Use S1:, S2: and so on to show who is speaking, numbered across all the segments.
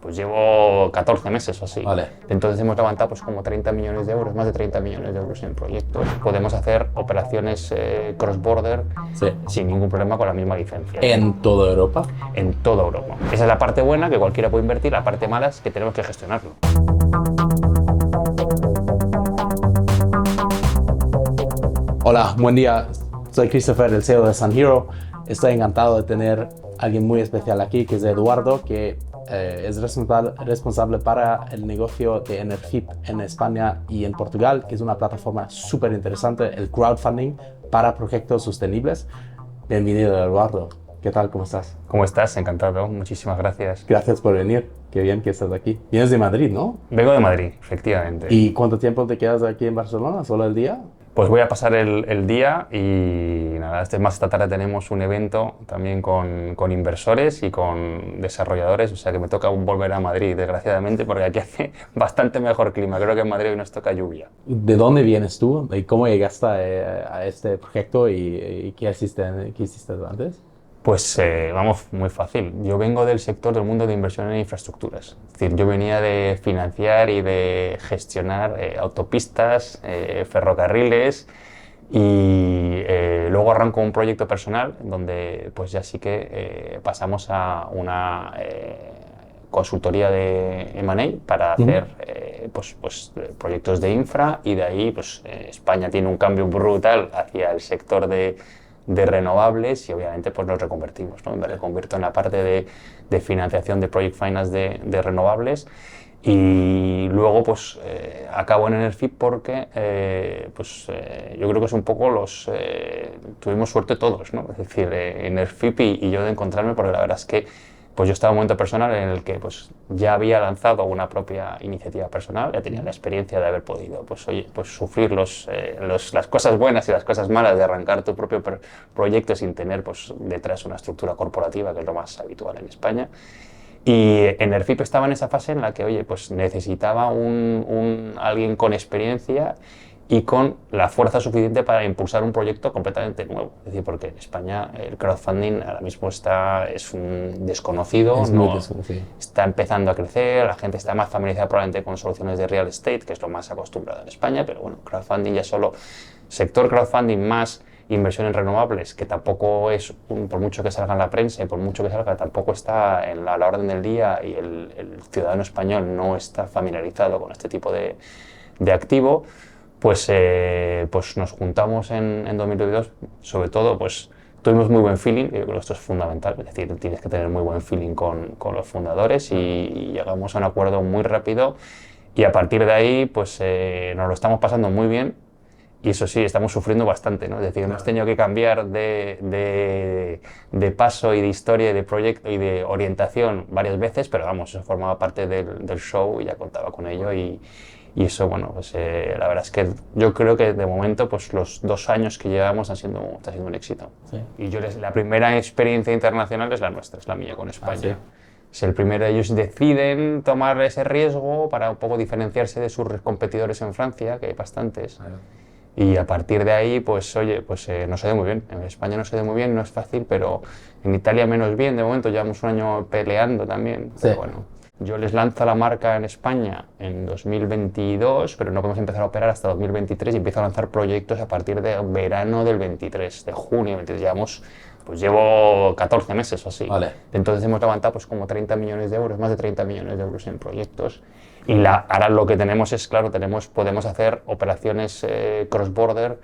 S1: Pues llevo 14 meses o así.
S2: Vale.
S1: Entonces hemos levantado pues como 30 millones de euros, más de 30 millones de euros en proyectos. Podemos hacer operaciones cross-border
S2: Sí.
S1: sin ningún problema con la misma licencia.
S2: ¿En toda Europa?
S1: En toda Europa. Esa es la parte buena, que cualquiera puede invertir. La parte mala es que tenemos que gestionarlo.
S2: Hola, buen día. Soy Christopher, el CEO de Sun Hero. Estoy encantado de tener a alguien muy especial aquí, que es Eduardo, que es responsable para el negocio de Enerfip en España y en Portugal, que es una plataforma súper interesante, el crowdfunding para proyectos sostenibles. Bienvenido, Eduardo. ¿Qué tal? ¿Cómo estás?
S1: ¿Cómo estás? Encantado. Muchísimas gracias.
S2: Gracias por venir. Qué bien que estás aquí. Vienes de Madrid, ¿no?
S1: Vengo de Madrid, efectivamente.
S2: ¿Y cuánto tiempo te quedas aquí en Barcelona? ¿Solo el día?
S1: Pues voy a pasar el día y nada, esta tarde tenemos un evento también con inversores y con desarrolladores, o sea que me toca volver a Madrid, desgraciadamente, porque aquí hace bastante mejor clima. Creo que en Madrid hoy nos toca lluvia.
S2: ¿De dónde vienes tú? ¿Y cómo llegaste a este proyecto y qué hiciste antes?
S1: Pues vamos, muy fácil. Yo vengo del sector del mundo de inversión en infraestructuras. Es decir, yo venía de financiar y de gestionar autopistas, ferrocarriles y luego arranco un proyecto personal donde pues ya sí que pasamos a una consultoría de M&A para hacer proyectos de infra y de ahí pues España tiene un cambio brutal hacia el sector de renovables y obviamente pues nos reconvertimos, ¿no? Me reconvierto en la parte de financiación de project finance de renovables y luego pues acabo en Enerfip porque yo creo que es un poco tuvimos suerte todos, ¿no? Es decir, Enerfip y yo de encontrarme, porque la verdad es que pues yo estaba en un momento personal en el que pues ya había lanzado una propia iniciativa personal, ya tenía la experiencia de haber podido sufrir las cosas buenas y las cosas malas de arrancar tu propio proyecto sin tener pues detrás una estructura corporativa, que es lo más habitual en España. Y Enerfip estaba en esa fase en la que, oye, pues necesitaba alguien con experiencia y con la fuerza suficiente para impulsar un proyecto completamente nuevo. Es decir, porque en España el crowdfunding ahora mismo es un desconocido,
S2: Es muy desconocido.
S1: Está empezando a crecer, la gente está más familiarizada probablemente con soluciones de real estate, que es lo más acostumbrado en España, pero bueno, crowdfunding ya solo, sector crowdfunding más inversión en renovables, que tampoco es, por mucho que salga en la prensa y por mucho que salga, tampoco está en la orden del día y el ciudadano español no está familiarizado con este tipo de activo. Pues nos juntamos en 2022, sobre todo pues tuvimos muy buen feeling, yo creo que esto es fundamental, es decir, tienes que tener muy buen feeling con los fundadores y llegamos a un acuerdo muy rápido y a partir de ahí pues nos lo estamos pasando muy bien y eso sí, estamos sufriendo bastante, ¿no? Es decir, hemos tenido que cambiar de paso y de historia y de proyecto y de orientación varias veces, pero vamos, eso formaba parte del show y ya contaba con ello y eso, bueno, pues la verdad es que yo creo que de momento pues los 2 años que llevamos está siendo un éxito.
S2: Sí.
S1: Y la primera experiencia internacional es la nuestra, es la mía con España.
S2: Sí.
S1: Es el primero, ellos deciden tomar ese riesgo para un poco diferenciarse de sus competidores en Francia, que hay bastantes.
S2: Claro.
S1: Y a partir de ahí, pues oye, nos ha ido muy bien. En España nos ha ido muy bien, no es fácil, pero en Italia menos bien. De momento llevamos un año peleando también, pero bueno. Yo les lanzo la marca en España en 2022, pero no podemos empezar a operar hasta 2023 y empiezo a lanzar proyectos a partir de verano del 23, de junio del 23. Llevo 14 meses o así.
S2: Vale.
S1: Entonces hemos levantado pues como 30 millones de euros, más de 30 millones de euros en proyectos. Y ahora lo que tenemos es, claro, podemos hacer operaciones cross-border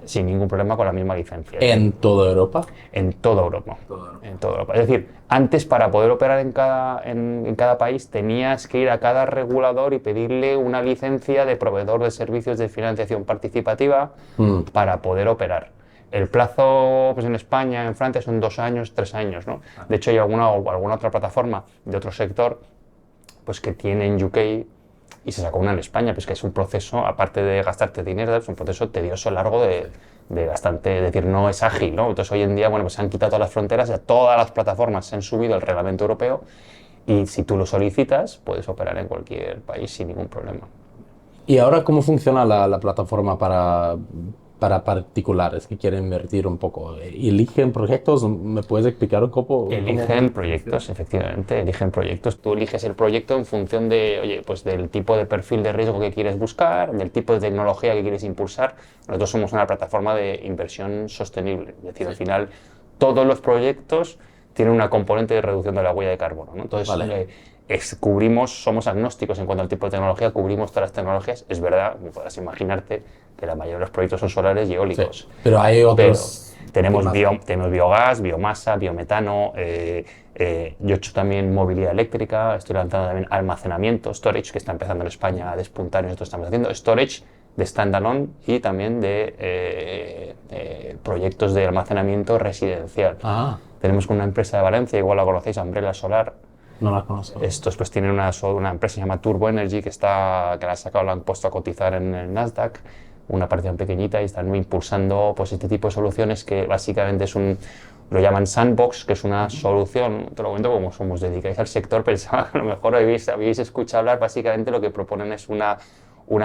S1: sin ningún problema con la misma licencia.
S2: ¿En toda Europa?
S1: En toda Europa. En toda Europa. Es decir, antes para poder operar en cada país tenías que ir a cada regulador y pedirle una licencia de proveedor de servicios de financiación participativa para poder operar. El plazo pues en España, en Francia, son 2 años, 3 años, ¿no? De hecho, hay alguna otra plataforma de otro sector pues que tiene en UK y se sacó una en España, pues que es un proceso, aparte de gastarte dinero, es un proceso tedioso, largo de bastante, es decir, no es ágil, ¿no? Entonces hoy en día, bueno, pues se han quitado todas las fronteras, ya todas las plataformas se han subido al reglamento europeo y si tú lo solicitas, puedes operar en cualquier país sin ningún problema.
S2: ¿Y ahora cómo funciona la plataforma para para particulares que quieren invertir un poco? ¿Eligen proyectos? ¿Me puedes explicar un poco?
S1: Eligen proyectos, efectivamente, eligen proyectos. Tú eliges el proyecto en función de, oye, pues del tipo de perfil de riesgo que quieres buscar, del tipo de tecnología que quieres impulsar. Nosotros somos una plataforma de inversión sostenible, es decir, al final todos los proyectos tienen una componente de reducción de la huella de carbono, ¿no? Entonces,
S2: Vale.
S1: cubrimos, somos agnósticos en cuanto al tipo de tecnología, cubrimos todas las tecnologías. Es verdad, podrás imaginarte que la mayoría de los proyectos son solares y eólicos.
S2: Sí. Pero hay
S1: Pero
S2: otros
S1: tenemos,
S2: temas.
S1: tenemos biogás, biomasa, biometano. Yo he hecho también movilidad eléctrica, estoy lanzando también almacenamiento, storage, que está empezando en España a despuntar y nosotros estamos haciendo storage de standalone y también de proyectos de almacenamiento residencial.
S2: Ah,
S1: Tenemos una empresa de Valencia, igual la conocéis, Umbrella Solar.
S2: no la conozco.
S1: Estos pues tienen una empresa que se llama Turbo Energy que la han sacado, la han puesto a cotizar en el Nasdaq, una participación pequeñita y están impulsando pues este tipo de soluciones que básicamente lo llaman sandbox, que es una solución, te lo comento como somos dedicáis al sector, pensaba que a lo mejor habéis escuchado hablar, básicamente lo que proponen es una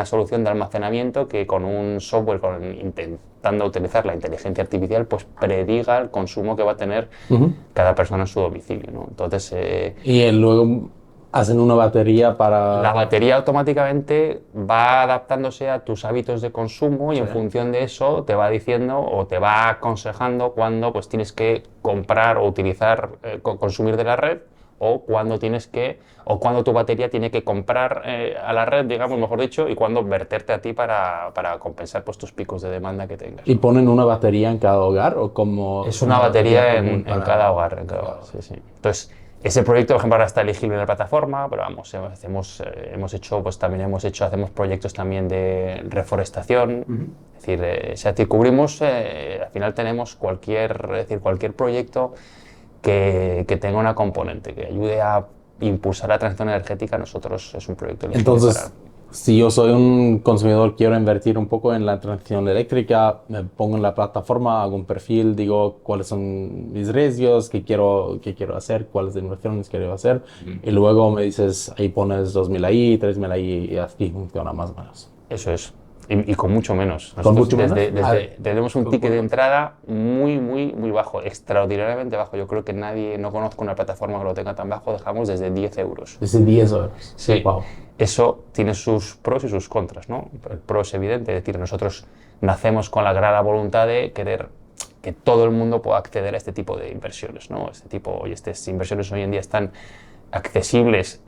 S1: solución de almacenamiento que con un software, intentando utilizar la inteligencia artificial, pues prediga el consumo que va a tener cada persona en su domicilio, ¿no? Entonces,
S2: Y luego hacen una batería para...
S1: la batería automáticamente va adaptándose a tus hábitos de consumo y en función de eso te va diciendo o te va aconsejando cuándo pues, tienes que comprar o utilizar, consumir de la red o cuándo o cuándo tu batería tiene que comprar a la red, digamos, mejor dicho, y cuándo verterte a ti para compensar pues, tus picos de demanda que tengas.
S2: ¿Y ponen una batería en cada hogar o como
S1: Es una batería
S2: común
S1: en
S2: para...
S1: cada hogar, en cada hogar, sí, sí. Entonces, ese proyecto, por ejemplo, ahora está elegible en la plataforma, pero vamos, hacemos proyectos también de reforestación, es decir, cubrimos, al final tenemos cualquier proyecto que tenga una componente que ayude a impulsar la transición energética, nosotros es un proyecto elegible
S2: Entonces, si yo soy un consumidor, quiero invertir un poco en la transición eléctrica, me pongo en la plataforma, hago un perfil, digo cuáles son mis riesgos, qué quiero hacer, cuáles inversiones quiero hacer, y luego me dices, ahí pones 2.000 ahí, 3.000 ahí, y así funciona más o menos.
S1: Eso es. Y con mucho menos.
S2: ¿Con
S1: Nosotros
S2: mucho menos?
S1: tenemos un ticket de entrada muy, muy, muy bajo, extraordinariamente bajo. Yo creo que no conozco una plataforma que lo tenga tan bajo, dejamos desde 10 euros.
S2: Desde 10 euros.
S1: Sí,
S2: Wow.
S1: eso tiene sus pros y sus contras, ¿no? El pro es evidente, es decir, nosotros nacemos con la clara voluntad de querer que todo el mundo pueda acceder a este tipo de inversiones, ¿no? Estas inversiones hoy en día están accesibles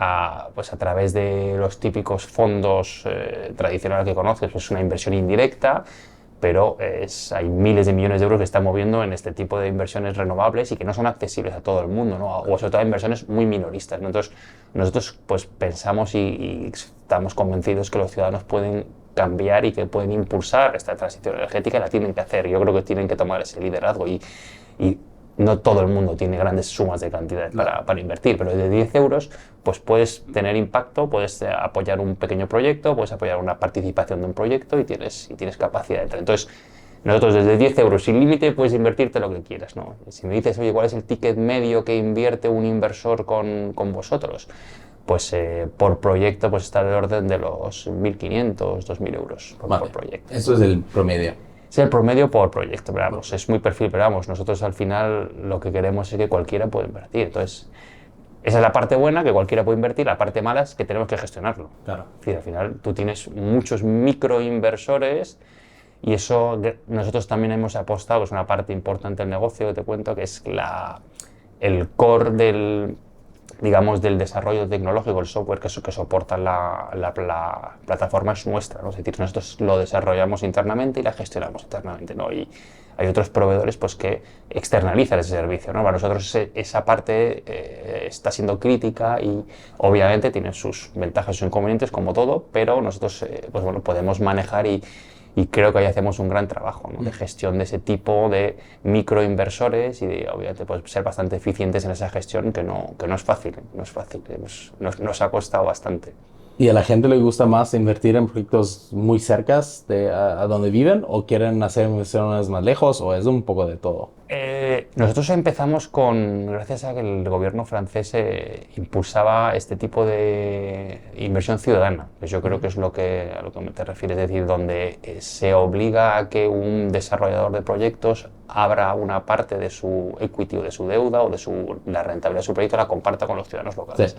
S1: pues a través de los típicos fondos tradicionales que conoces, pues es una inversión indirecta, pero hay miles de millones de euros que están moviendo en este tipo de inversiones renovables y que no son accesibles a todo el mundo, ¿no? O sobre todo inversiones muy minoristas, ¿no? Entonces, nosotros pues, pensamos y estamos convencidos que los ciudadanos pueden cambiar y que pueden impulsar esta transición energética y la tienen que hacer. Yo creo que tienen que tomar ese liderazgo y no todo el mundo tiene grandes sumas de cantidad para invertir, pero de 10 euros pues puedes tener impacto, puedes apoyar un pequeño proyecto, puedes apoyar una participación de un proyecto y tienes capacidad de entrar. Entonces, nosotros desde 10 euros sin límite puedes invertirte lo que quieras, ¿no? Si me dices, oye, ¿cuál es el ticket medio que invierte un inversor con vosotros? Pues por proyecto pues está del orden de los 1.500, 2.000 euros por proyecto.
S2: Eso es el promedio.
S1: Es el promedio por proyecto, pero vamos, es muy perfil, pero vamos, nosotros al final lo que queremos es que cualquiera pueda invertir. Entonces, esa es la parte buena, que cualquiera puede invertir, la parte mala es que tenemos que gestionarlo.
S2: Claro.
S1: Es decir, al final tú tienes muchos microinversores y eso nosotros también hemos apostado, es una parte importante del negocio, que te cuento, que es el core del desarrollo tecnológico, el software que soporta la plataforma es nuestra, ¿no? Es decir, nosotros lo desarrollamos internamente y la gestionamos internamente, ¿no? Y hay otros proveedores pues, que externalizan ese servicio, ¿no? Para nosotros esa parte está siendo crítica y obviamente tiene sus ventajas y sus inconvenientes como todo, pero nosotros podemos manejar y creo que ahí hacemos un gran trabajo, ¿no? De gestión de ese tipo de microinversores y de, obviamente, pues, ser bastante eficientes en esa gestión, que no es fácil, nos ha costado bastante.
S2: ¿Y a la gente le gusta más invertir en proyectos muy cercas a donde viven o quieren hacer inversiones más lejos o es un poco de todo?
S1: Nosotros empezamos gracias a que el gobierno francés impulsaba este tipo de inversión ciudadana, que yo creo que es a lo que te refieres, es decir, donde se obliga a que un desarrollador de proyectos abra una parte de su equity o de su deuda o de la rentabilidad de su proyecto, la comparta con los ciudadanos locales.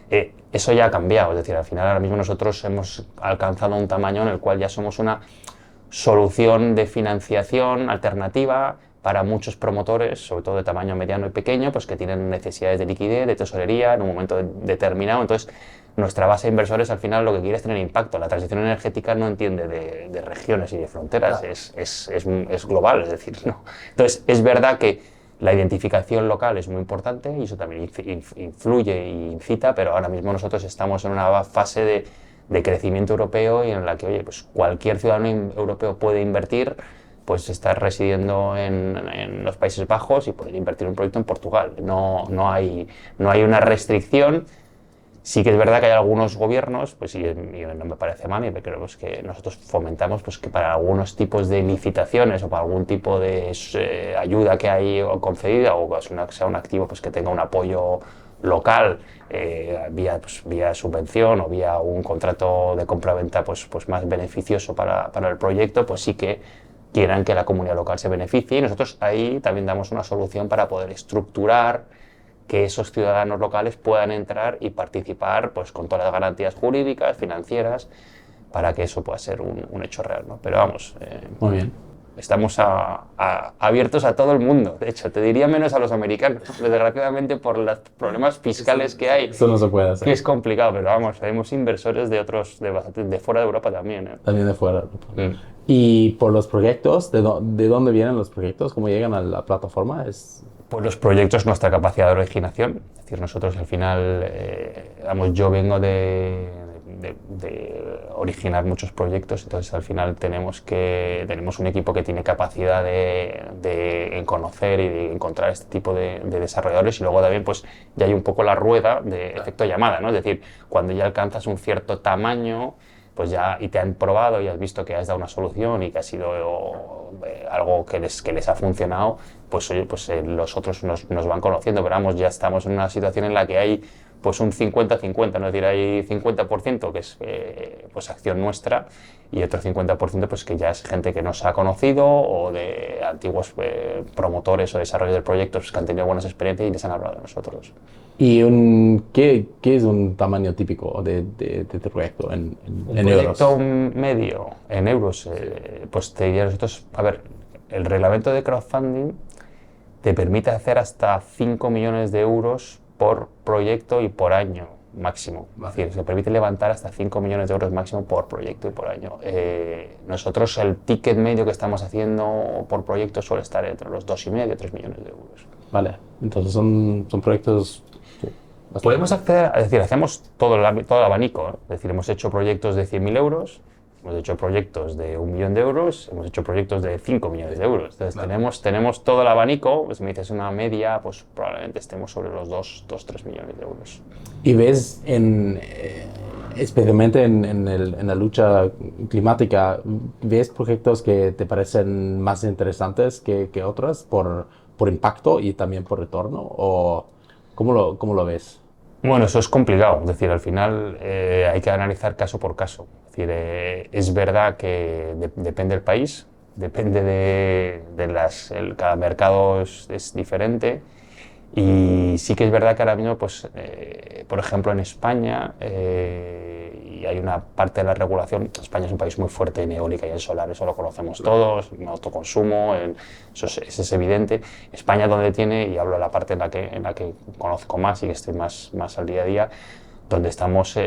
S1: Sí. Eso ya ha cambiado, es decir, al final ahora mismo nosotros hemos alcanzado un tamaño en el cual ya somos una solución de financiación alternativa para muchos promotores, sobre todo de tamaño mediano y pequeño, pues que tienen necesidades de liquidez, de tesorería en un momento determinado. Entonces, nuestra base de inversores al final lo que quiere es tener impacto. La transición energética no entiende de regiones y de fronteras, claro. es global, es decir, ¿no? Entonces, es verdad que la identificación local es muy importante y eso también influye e incita, pero ahora mismo nosotros estamos en una fase de crecimiento europeo y en la que, oye, pues cualquier ciudadano europeo puede invertir, pues estar residiendo en los Países Bajos y poder invertir en un proyecto en Portugal. No hay una restricción. Sí que es verdad que hay algunos gobiernos, pues y no me parece mal, y creo pues, que nosotros fomentamos pues, que para algunos tipos de licitaciones o para algún tipo de ayuda que hay concedida o sea un activo pues, que tenga un apoyo local vía subvención o vía un contrato de compra-venta pues más beneficioso para el proyecto, pues sí que quieran que la comunidad local se beneficie, y nosotros ahí también damos una solución para poder estructurar que esos ciudadanos locales puedan entrar y participar pues, con todas las garantías jurídicas, financieras, para que eso pueda ser un hecho real, ¿no? Pero vamos,
S2: muy bien.
S1: Estamos abiertos a todo el mundo. De hecho, te diría menos a los americanos, desgraciadamente por los problemas fiscales que hay.
S2: Eso no se puede hacer.
S1: Que es complicado, pero vamos, tenemos inversores de fuera de Europa también.
S2: También de fuera de Europa. Y por los proyectos, ¿de dónde vienen los proyectos? ¿Cómo llegan a la plataforma?
S1: Pues los proyectos, nuestra capacidad de originación. Es decir, nosotros al final, yo vengo de originar muchos proyectos, entonces al final tenemos un equipo que tiene capacidad de conocer y de encontrar este tipo de desarrolladores, y luego también pues ya hay un poco la rueda de efecto llamada, ¿no? Es decir, cuando ya alcanzas un cierto tamaño, pues ya y te han probado y has visto que has dado una solución y que ha sido algo que les ha funcionado, pues oye, pues los otros nos van conociendo, pero vamos, ya estamos en una situación en la que hay pues un 50-50, ¿no? Es decir, hay 50% que es pues acción nuestra y otro 50% pues que ya es gente que nos ha conocido o de antiguos promotores o desarrolladores de proyectos que han tenido buenas experiencias y les han hablado de nosotros.
S2: ¿Y qué es un tamaño típico de tu proyecto en euros?
S1: Un proyecto medio en euros, pues te diría nosotros, a ver, el reglamento de crowdfunding te permite hacer hasta 5 millones de euros por proyecto y por año máximo. Vale. Es decir, se permite levantar hasta 5 millones de euros máximo por proyecto y por año. Nosotros el ticket medio que estamos haciendo por proyecto suele estar entre los 2,5 y 3 millones de euros.
S2: Vale, entonces son proyectos...
S1: Podemos acceder, es decir, hacemos todo el abanico, ¿eh? Es decir, hemos hecho proyectos de 100.000 euros, hemos hecho proyectos de 1 millón de euros, hemos hecho proyectos de 5 millones de euros. Entonces tenemos todo el abanico, pues si me dices una media, pues probablemente estemos sobre los 2-3 millones de euros.
S2: ¿Y ves, especialmente en la lucha climática, ves proyectos que te parecen más interesantes que otros por impacto y también por retorno? ¿O cómo lo ves?
S1: Bueno, eso es complicado, es decir, al final hay que analizar caso por caso. Es decir, es verdad que depende del país, depende cada mercado es diferente, y sí que es verdad que ahora mismo, pues, por ejemplo, en España, y hay una parte de la regulación, España es un país muy fuerte en eólica y en solar, eso lo conocemos todos, en autoconsumo, eso es evidente. España donde tiene, y hablo de la parte en la que conozco más y que estoy más al día a día, donde estamos,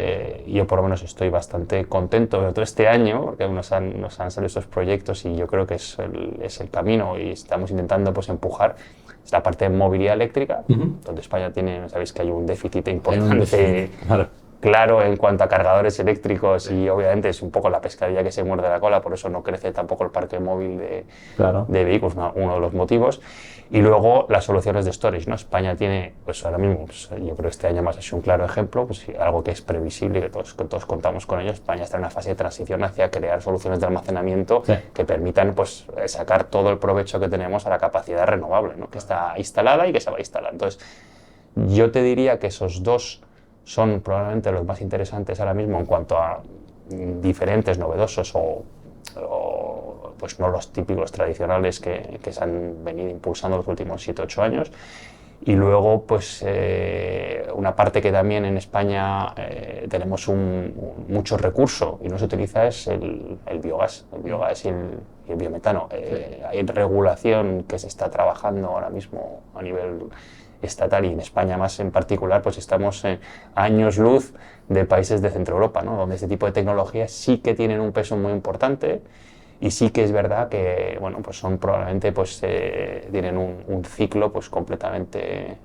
S1: yo por lo menos estoy bastante contento de todo este año, porque nos han salido estos proyectos y yo creo que es el camino y estamos intentando pues empujar. Es la parte de movilidad eléctrica, donde España tiene, sabéis que hay un déficit importante.
S2: Claro.
S1: claro en cuanto a cargadores eléctricos y obviamente es un poco la pescadilla que se muerde la cola, por eso no crece tampoco el parque móvil de vehículos, uno de los motivos. Y luego las soluciones de storage, ¿no? España tiene, pues ahora mismo, pues, yo creo que este año más ha sido un claro ejemplo, pues algo que es previsible y que todos contamos con ello. España está en una fase de transición hacia crear soluciones de almacenamiento que permitan pues, sacar todo el provecho que tenemos a la capacidad renovable, ¿no? Que está instalada y que se va a instalar. Entonces, yo te diría que esos dos son probablemente los más interesantes ahora mismo en cuanto a diferentes, novedosos o pues no los típicos tradicionales que se han venido impulsando los últimos 7-8 años. Y luego, pues, una parte que también en España tenemos mucho recurso y no se utiliza es el biogás y el biometano. Hay regulación que se está trabajando ahora mismo a nivel estatal y en España más en particular, pues estamos años luz de países de Centro Europa, ¿no? Donde este tipo de tecnologías sí que tienen un peso muy importante. Y sí que es verdad que, bueno, pues son probablemente, pues, tienen un ciclo, pues, completamente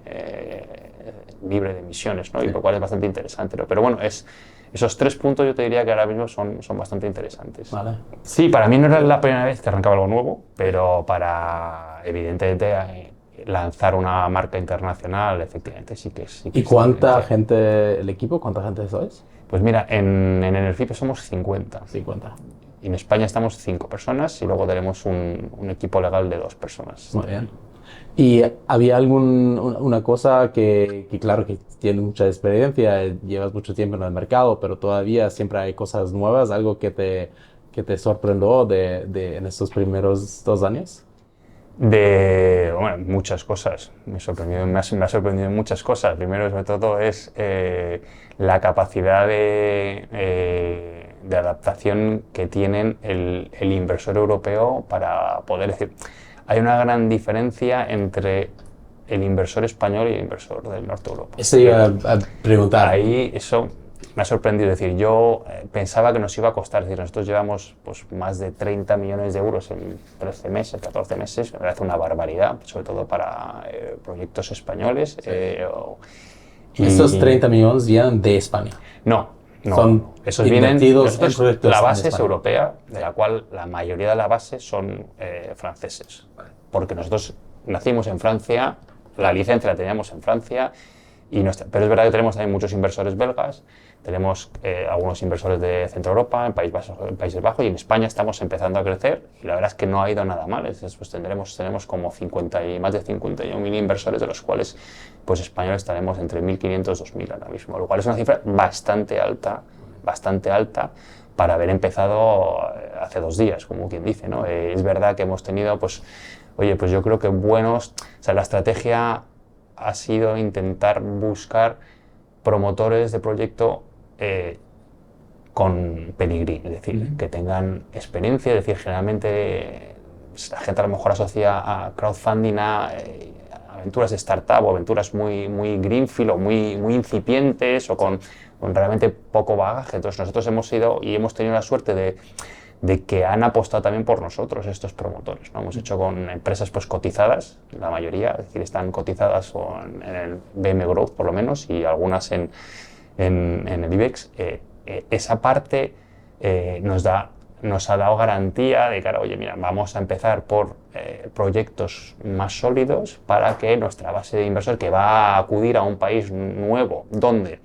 S1: libre de emisiones, ¿no? Y lo cual es bastante interesante, ¿no? Pero bueno, esos 3 puntos yo te diría que ahora mismo son bastante interesantes.
S2: Vale.
S1: Sí, para mí no era la primera vez que arrancaba algo nuevo, pero para, evidentemente, lanzar una marca internacional, efectivamente, sí que es.
S2: ¿Y cuánta gente, el equipo, cuánta gente sois?
S1: Pues mira, en Energipe somos 50.
S2: 50.
S1: Y en España estamos 5 personas y luego tenemos un equipo legal de 2 personas.
S2: Muy bien. ¿Y había una cosa que claro, que tienes mucha experiencia, llevas mucho tiempo en el mercado, pero todavía siempre hay cosas nuevas, algo que te sorprendió en estos primeros 2 años?
S1: Bueno, muchas cosas. Me ha sorprendido muchas cosas. Primero, sobre todo, es la capacidad de adaptación que tienen el inversor europeo para poder decir. Hay una gran diferencia entre el inversor español y el inversor del norte de Europa.
S2: Eso iba a preguntar.
S1: Ahí eso me ha sorprendido. Es decir, yo pensaba que nos iba a costar. Es decir, nosotros llevamos pues, más de 30 millones de euros en 13 meses, 14 meses. Me parece una barbaridad, sobre todo para proyectos españoles. Sí.
S2: ¿Estos 30 millones vienen de España?
S1: No.
S2: Son
S1: esos vienen
S2: nosotros, en proyectos.
S1: La base es europea, de la cual la mayoría de la base son franceses. Porque nosotros nacimos en Francia, la licencia la teníamos en Francia, pero es verdad que tenemos también muchos inversores belgas, tenemos algunos inversores de Centro Europa, en Países Bajos, y en España estamos empezando a crecer y la verdad es que no ha ido nada mal. Pues tenemos como más de 51.000 inversores, de los cuales pues españoles estaremos entre 1.500 y 2.000 ahora mismo, lo cual es una cifra bastante alta para haber empezado hace 2 días, como quien dice, ¿no? Es verdad que hemos tenido, pues yo creo que o sea, la estrategia ha sido intentar buscar promotores de proyecto con pedigrí, es decir, que tengan experiencia, es decir, generalmente la gente a lo mejor asocia a crowdfunding a aventuras de startup o aventuras muy greenfield o muy incipientes o con realmente poco bagaje. Entonces nosotros hemos tenido la suerte de que han apostado también por nosotros estos promotores, ¿no? Hemos hecho con empresas pues cotizadas, la mayoría, es decir, están cotizadas en el BM Growth por lo menos y algunas en el IBEX. Esa parte nos ha dado garantía de que, oye, mira, vamos a empezar por proyectos más sólidos para que nuestra base de inversores que va a acudir a un país nuevo, donde,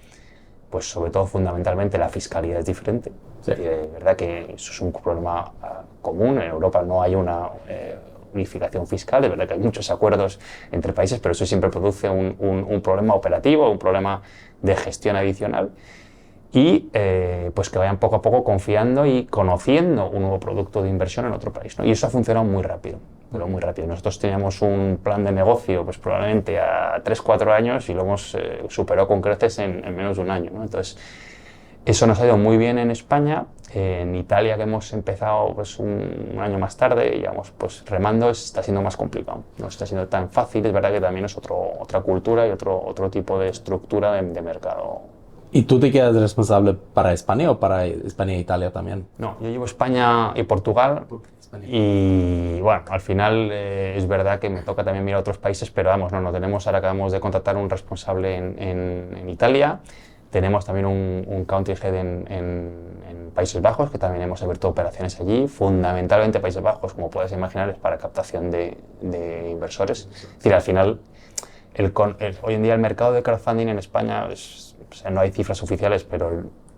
S1: pues sobre todo fundamentalmente la fiscalidad es diferente. Sí. Es verdad que eso es un problema común. En Europa no hay una unificación fiscal, es verdad que hay muchos acuerdos entre países, pero eso siempre produce un problema operativo, un problema de gestión adicional. Y pues que vayan poco a poco confiando y conociendo un nuevo producto de inversión en otro país, ¿no? Y eso ha funcionado muy rápido, pero muy rápido. Nosotros teníamos un plan de negocio pues probablemente a 3-4 años y lo hemos superado con creces en menos de un año, ¿no? Entonces, eso nos ha ido muy bien en España. En Italia, que hemos empezado pues, un año más tarde, digamos, pues remando, está siendo más complicado. No está siendo tan fácil. Es verdad que también es otra cultura y otro tipo de estructura de mercado.
S2: ¿Y tú te quedas responsable para España o para España e Italia también?
S1: No, yo llevo España y Portugal. Y bueno, al final es verdad que me toca también mirar otros países, pero vamos, no tenemos, ahora acabamos de contratar un responsable en Italia. Tenemos también un country head en Países Bajos, que también hemos abierto operaciones allí, fundamentalmente Países Bajos, como puedes imaginar, es para captación de inversores. Es decir, al final, hoy en día el mercado de crowdfunding en España, o sea, no hay cifras oficiales, pero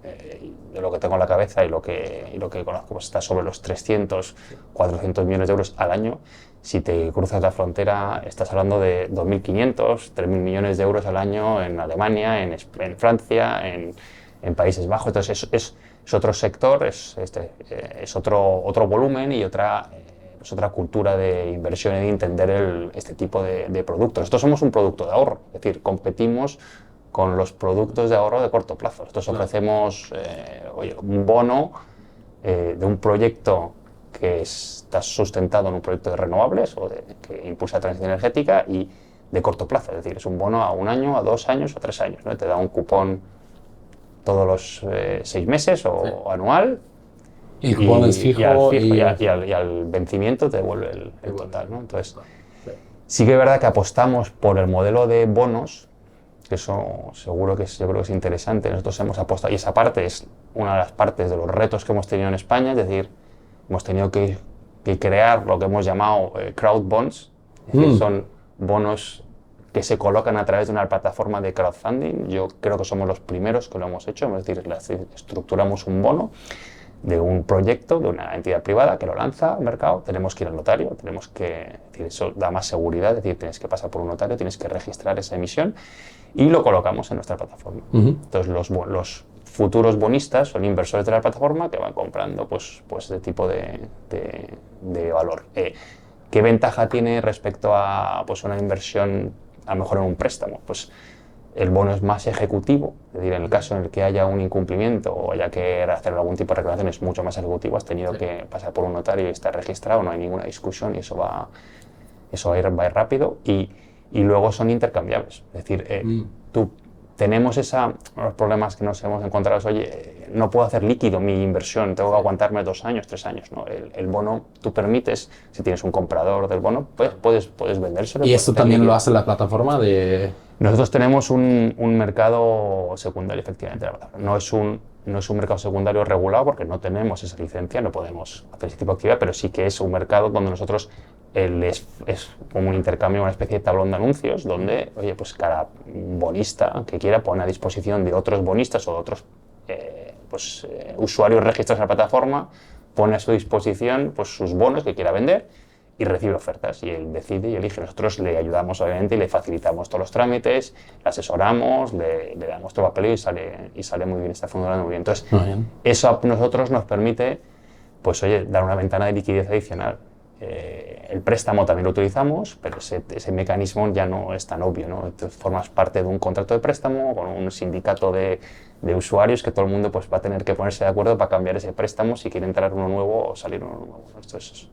S1: de lo que tengo en la cabeza y lo que conozco, pues está sobre los 300, 400 millones de euros al año. Si te cruzas la frontera, estás hablando de 2.500, 3.000 millones de euros al año en Alemania, en Francia, en Países Bajos. Entonces es otro sector, es otro volumen y otra cultura de inversión y de entender este tipo de productos. Nosotros somos un producto de ahorro, es decir, competimos con los productos de ahorro de corto plazo. Nosotros ofrecemos un bono de un proyecto que está sustentado en un proyecto de renovables o que impulsa la transición energética y de corto plazo, es decir, es un bono a 1 año, a 2 años o 3 años, ¿no? Te da un cupón todos los 6 meses o anual.
S2: Y el cupón es fijo
S1: y al vencimiento te devuelve el total, ¿no? Entonces, sí que es verdad que apostamos por el modelo de bonos, que eso seguro que yo creo que es interesante. Nosotros hemos apostado, y esa parte es una de las partes de los retos que hemos tenido en España, es decir, hemos tenido que crear lo que hemos llamado crowd bonds, es decir, son bonos que se colocan a través de una plataforma de crowdfunding. Yo creo que somos los primeros que lo hemos hecho, es decir, estructuramos un bono de un proyecto, de una entidad privada que lo lanza al mercado, tenemos que ir al notario, es decir, eso da más seguridad, es decir, tienes que pasar por un notario, tienes que registrar esa emisión y lo colocamos en nuestra plataforma. Entonces los futuros bonistas son inversores de la plataforma que van comprando pues este tipo de valor. ¿Qué ventaja tiene respecto a pues, una inversión, a lo mejor en un préstamo? Pues el bono es más ejecutivo, es decir, en el caso en el que haya un incumplimiento o haya que hacer algún tipo de reclamación es mucho más ejecutivo, has tenido que pasar por un notario y estar registrado, no hay ninguna discusión y eso va a ir rápido y luego son intercambiables, es decir, tenemos los problemas que nos hemos encontrado es, oye, no puedo hacer líquido mi inversión, tengo que aguantarme 2 años, 3 años, ¿no? El bono, tú permites, si tienes un comprador del bono, pues puedes vendérselo.
S2: ¿Y esto también lo hace la plataforma de...?
S1: Nosotros tenemos un mercado secundario, efectivamente. No es un mercado secundario regulado porque no tenemos esa licencia, no podemos hacer ese tipo de actividad, pero sí que es un mercado donde nosotros es como un intercambio, una especie de tablón de anuncios donde, oye, pues cada bonista que quiera pone a disposición de otros bonistas o de otros usuarios registrados en la plataforma, pone a su disposición pues, sus bonos que quiera vender y recibe ofertas y él decide y elige. Nosotros le ayudamos obviamente y le facilitamos todos los trámites, le asesoramos, le damos todo el papeleo y sale muy bien, está funcionando muy bien. Entonces, eso a nosotros nos permite pues, oye, dar una ventana de liquidez adicional. El préstamo también lo utilizamos, pero ese mecanismo ya no es tan obvio, ¿no? Entonces, formas parte de un contrato de préstamo con un sindicato de usuarios que todo el mundo pues, va a tener que ponerse de acuerdo para cambiar ese préstamo si quiere entrar uno nuevo o salir uno nuevo. Entonces,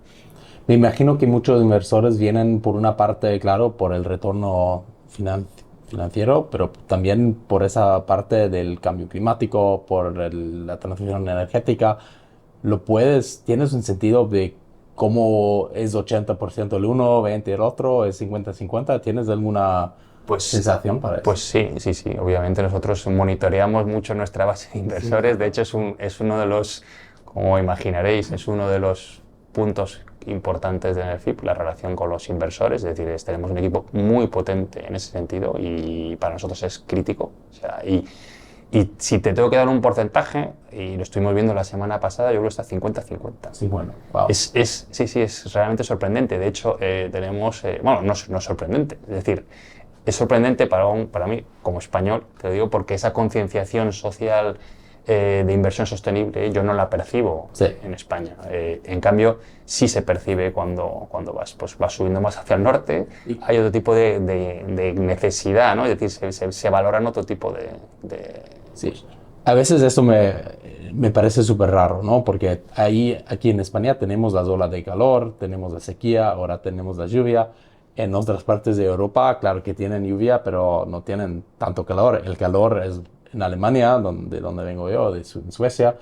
S2: me imagino que muchos inversores vienen por una parte, claro, por el retorno financiero, pero también por esa parte del cambio climático, por la transición energética. ¿Tienes un sentido de cómo es 80% el uno, 20% el otro, es 50-50? ¿Tienes alguna sensación para eso?
S1: Pues sí. Obviamente nosotros monitoreamos mucho nuestra base de inversores. De hecho, es uno de los, como imaginaréis, es uno de los puntos importantes de Enerfip, la relación con los inversores, es decir, tenemos un equipo muy potente en ese sentido y para nosotros es crítico. O sea, y si te tengo que dar un porcentaje, y lo estuvimos viendo la semana pasada, yo creo que está 50-50.
S2: Sí, bueno, wow.
S1: Es realmente sorprendente. De hecho, tenemos, no es sorprendente, es decir, es sorprendente para mí como español, te lo digo, porque esa concienciación social de inversión sostenible yo no la percibo en España. En cambio, sí se percibe cuando vas subiendo más hacia el norte, hay otro tipo de necesidad, ¿no? Es decir, se valoran otro tipo de
S2: Sí. A veces esto me parece súper raro, ¿no? Porque aquí en España tenemos las olas de calor, tenemos la sequía, ahora tenemos la lluvia. En otras partes de Europa, claro que tienen lluvia, pero no tienen tanto calor. El calor es en Alemania, donde vengo yo, en Suecia.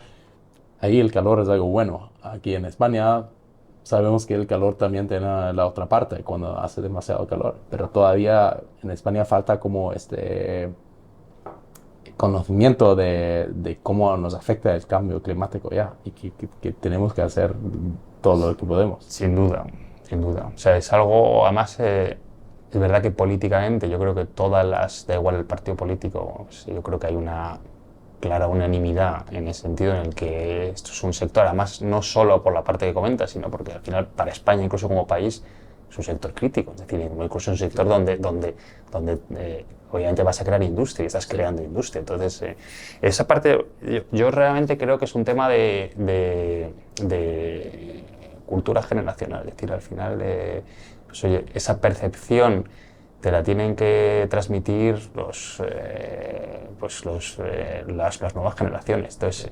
S2: Ahí el calor es algo bueno. Aquí en España sabemos que el calor también tiene la otra parte, cuando hace demasiado calor. Pero todavía en España falta como conocimiento de cómo nos afecta el cambio climático ya y que tenemos que hacer todo lo que podemos.
S1: Sin duda, sin duda. O sea, es algo, además, es verdad que políticamente yo creo que da igual el partido político, pues, yo creo que hay una clara unanimidad en el sentido en el que esto es un sector, además, no solo por la parte que comentas, sino porque al final para España, incluso como país, es un sector crítico, es decir, incluso es un sector donde obviamente vas a crear industria y estás creando industria. Entonces, esa parte, yo realmente creo que es un tema de cultura generacional, es decir, al final, pues, oye, esa percepción te la tienen que transmitir las nuevas generaciones. Entonces,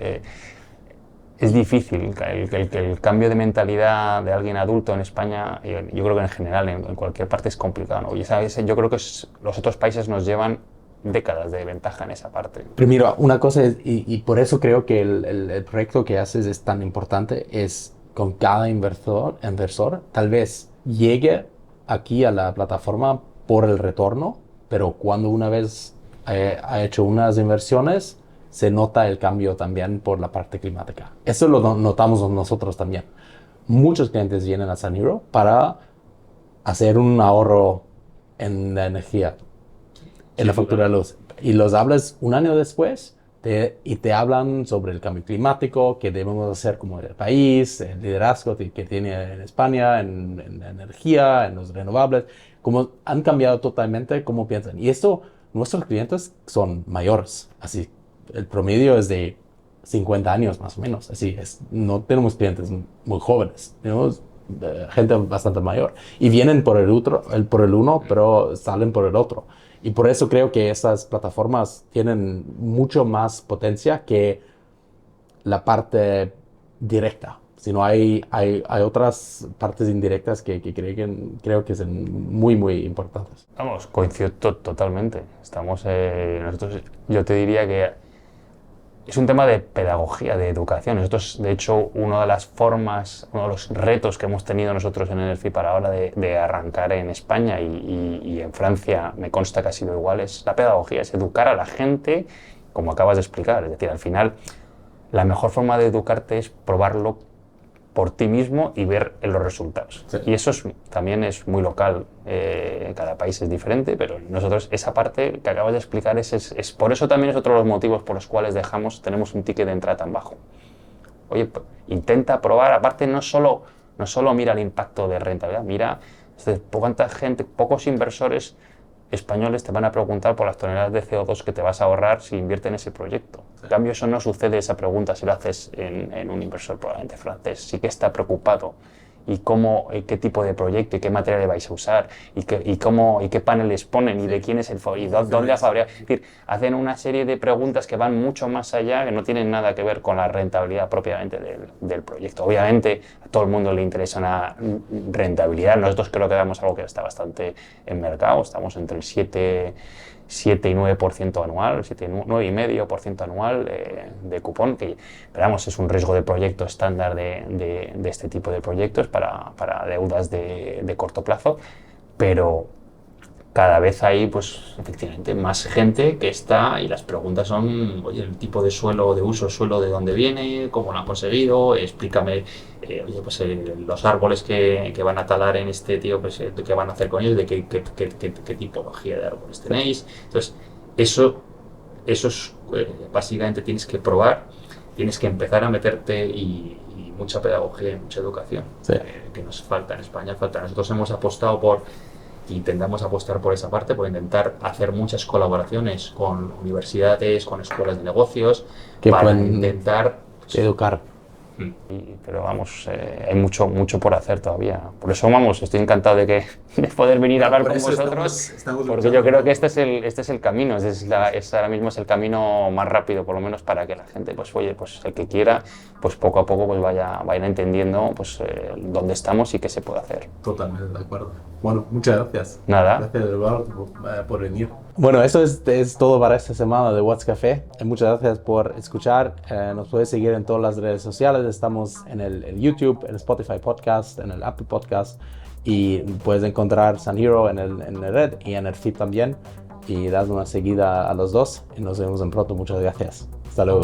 S1: es difícil el cambio de mentalidad de alguien adulto en España, yo creo que en general, en cualquier parte es complicado, ¿no? Y yo creo que los otros países nos llevan décadas de ventaja en esa parte.
S2: Pero mira, una cosa es, y por eso creo que el proyecto que haces es tan importante, es con cada inversor tal vez llegue aquí a la plataforma por el retorno, pero cuando una vez ha hecho unas inversiones, se nota el cambio también por la parte climática. Eso lo notamos nosotros también. Muchos clientes vienen a SunHero para hacer un ahorro en la energía, en la factura de luz. Y los hablas un año después y te hablan sobre el cambio climático, que debemos hacer como el país, el liderazgo que tiene en España, en energía, en los renovables, como han cambiado totalmente cómo piensan. Y esto, nuestros clientes son mayores, así el promedio es de 50 años más o menos, así es. No tenemos clientes muy jóvenes, tenemos gente bastante mayor. Y vienen por el uno, pero salen por el otro. Y por eso creo que esas plataformas tienen mucho más potencia que la parte directa. Sino hay otras partes indirectas que creo que son muy, muy importantes.
S1: Vamos, coincido totalmente. Nosotros, yo te diría que es un tema de pedagogía, de educación. Nosotros, de hecho, una de las formas, uno de los retos que hemos tenido nosotros en Energy para ahora de arrancar en España y en Francia, me consta que ha sido igual, es la pedagogía, es educar a la gente, como acabas de explicar. Es decir, al final, la mejor forma de educarte es probarlo por ti mismo y ver los resultados. Sí. Y eso también es muy local, cada país es diferente, pero nosotros esa parte que acabas de explicar es por eso también es otro de los motivos por los cuales tenemos un ticket de entrada tan bajo. Oye, intenta probar, aparte no solo mira el impacto de rentabilidad, mira cuánta gente, pocos inversores españoles te van a preguntar por las toneladas de CO2 que te vas a ahorrar si inviertes en ese proyecto. En cambio, eso no sucede, esa pregunta, si lo haces en un inversor probablemente francés. Sí que está preocupado y qué tipo de proyecto y qué material vais a usar y qué paneles ponen y de quién es el y dónde ha fabricado. Es decir, hacen una serie de preguntas que van mucho más allá, que no tienen nada que ver con la rentabilidad propiamente del proyecto. Obviamente, a todo el mundo le interesa una rentabilidad. Nosotros creo que damos algo que está bastante en mercado. Estamos entre el 7 y 9% anual, 9,5% anual de cupón, pero vamos, es un riesgo de proyecto estándar de este tipo de proyectos para deudas de corto plazo, pero cada vez hay, pues, efectivamente, más gente que está y las preguntas son, oye, el tipo de suelo, de uso suelo, de dónde viene, cómo lo han conseguido, explícame, oye, pues los árboles que van a talar en este tío, pues, qué van a hacer con ellos, de qué tipología de árboles tenéis. Entonces, eso es, básicamente tienes que probar, tienes que empezar a meterte y mucha pedagogía y mucha educación, sí, que nos falta en España, falta. Nosotros hemos apostado intentamos apostar por esa parte, por intentar hacer muchas colaboraciones con universidades, con escuelas de negocios,
S2: que
S1: para
S2: pueden
S1: intentar
S2: educar.
S1: Pero vamos, hay mucho por hacer todavía. Por eso, vamos, estoy encantado de poder venir a hablar con vosotros, porque yo creo que este es el camino, ahora mismo es el camino más rápido, por lo menos para que la gente, pues oye, pues el que quiera, pues poco a poco pues vaya entendiendo pues dónde estamos y qué se puede hacer.
S2: Totalmente de acuerdo. Bueno, muchas gracias.
S1: Nada.
S2: Gracias, Eduardo, por venir. Bueno, eso es todo para esta semana de What's Café. Muchas gracias por escuchar. Nos puedes seguir en todas las redes sociales. Estamos en el YouTube, en el Spotify Podcast, en el Apple Podcast. Y puedes encontrar SunHero en el red y en el feed también. y dad una seguida a los dos y nos vemos en pronto. Muchas gracias. Hasta luego.